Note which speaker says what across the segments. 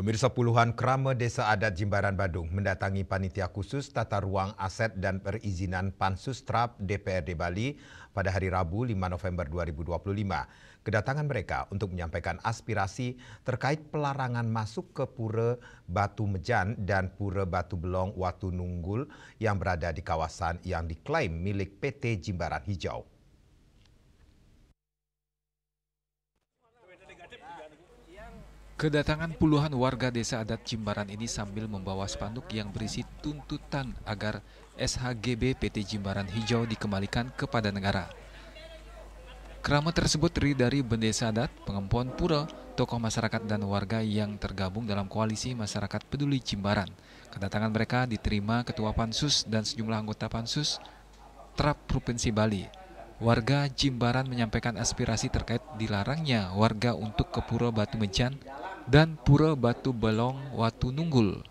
Speaker 1: Pemirsa, puluhan krama Desa Adat Jimbaran Badung mendatangi Panitia Khusus Tata Ruang Aset dan Perizinan Pansus TRAP DPRD Bali pada hari Rabu 5 November 2025. Kedatangan mereka untuk menyampaikan aspirasi terkait pelarangan masuk ke Pura Batu Mejan dan Pura Batu Belong Watu Nunggul yang berada di kawasan yang diklaim milik PT Jimbaran Hijau.
Speaker 2: Kedatangan puluhan warga Desa Adat Jimbaran ini sambil membawa spanduk yang berisi tuntutan agar SHGB PT Jimbaran Hijau dikembalikan kepada negara. Krama tersebut terdiri dari Bendesa Adat, Pengempon Pura, tokoh masyarakat dan warga yang tergabung dalam koalisi masyarakat peduli Jimbaran. Kedatangan mereka diterima Ketua Pansus dan sejumlah anggota Pansus TRAP Provinsi Bali. Warga Jimbaran menyampaikan aspirasi terkait dilarangnya warga untuk ke Pura Batu Mejan dan Pura Batu Belong Watu Nunggul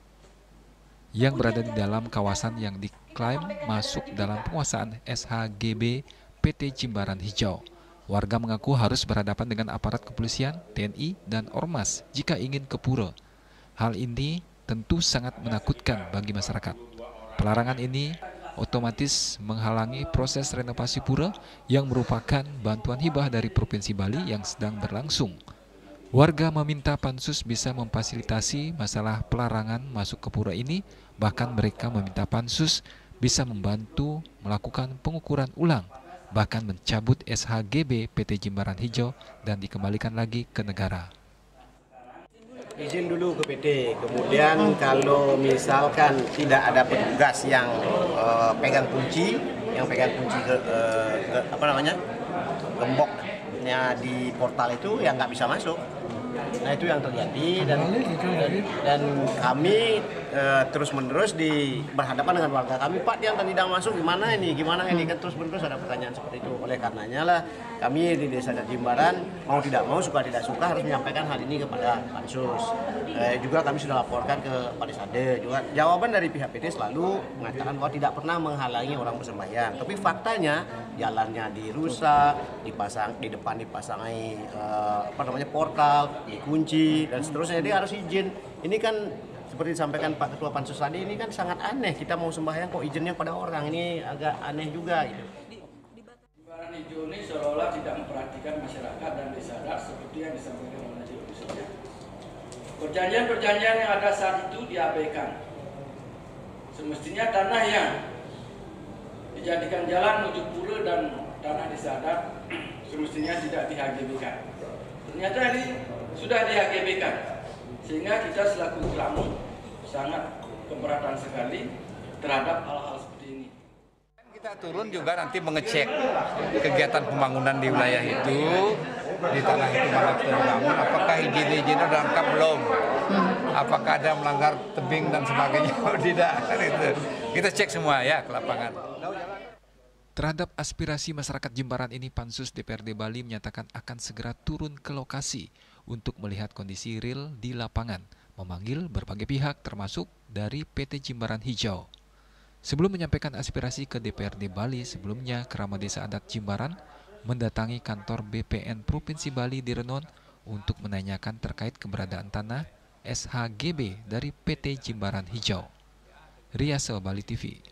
Speaker 2: yang berada di dalam kawasan yang diklaim masuk dalam penguasaan SHGB PT Jimbaran Hijau. Warga mengaku harus berhadapan dengan aparat kepolisian, TNI, dan Ormas jika ingin ke Pura. Hal ini tentu sangat menakutkan bagi masyarakat. Pelarangan ini otomatis menghalangi proses renovasi pura yang merupakan bantuan hibah dari Provinsi Bali yang sedang berlangsung. Warga meminta Pansus bisa memfasilitasi masalah pelarangan masuk ke pura ini, bahkan mereka meminta Pansus bisa membantu melakukan pengukuran ulang, bahkan mencabut SHGB PT Jimbaran Hijau dan dikembalikan lagi ke negara.
Speaker 3: Izin dulu ke PT, kemudian kalau misalkan tidak ada petugas yang pegang kunci gemboknya di portal itu, yang nggak bisa masuk. Nah itu yang terjadi dan kami terus-menerus berhadapan dengan warga kami, Pak yang tidak masuk gimana ini kan terus-menerus ada pertanyaan seperti itu. Oleh karenanya lah kami di Desa Adat Jimbaran mau tidak mau, suka tidak suka harus menyampaikan hal ini kepada Pansus. Juga kami sudah laporkan ke Palisade. Juga jawaban dari pihak PT selalu mengatakan bahwa tidak pernah menghalangi orang bersembahyang. Tapi faktanya jalannya dirusak, di depan dipasangi portal, dikunci dan seterusnya. Jadi harus izin. Ini kan seperti disampaikan Pak Ketua Pansus tadi, ini kan sangat aneh. Kita mau sembahyang kok izinnya pada orang, ini agak aneh juga gitu.
Speaker 4: Jimbaran Hijau ini seolah-olah tidak memperhatikan masyarakat dan desa adat seperti yang disampaikan oleh Jokowi. Perjanjian-perjanjian yang ada saat itu diabaikan. Semestinya tanah yang dijadikan jalan menuju pura dan tanah desa adat semestinya tidak di-HGB-kan. Ternyata ini sudah di-HGB-kan, sehingga kita selaku Krama sangat keberatan sekali terhadap hal-hal seperti ini.
Speaker 5: Kita turun juga nanti mengecek kegiatan pembangunan di wilayah itu, di tanah itu mana terbangun, apakah izin-izin sudah lengkap belum, apakah ada melanggar tebing dan sebagainya, tidak, kan itu. Kita cek semua ya ke lapangan.
Speaker 2: Terhadap aspirasi masyarakat Jimbaran ini, Pansus DPRD Bali menyatakan akan segera turun ke lokasi untuk melihat kondisi real di lapangan, memanggil berbagai pihak termasuk dari PT Jimbaran Hijau. Sebelum menyampaikan aspirasi ke DPRD Bali, sebelumnya Krama Desa Adat Jimbaran mendatangi kantor BPN Provinsi Bali di Renon untuk menanyakan terkait keberadaan tanah SHGB dari PT Jimbaran Hijau. Riasa Bali TV.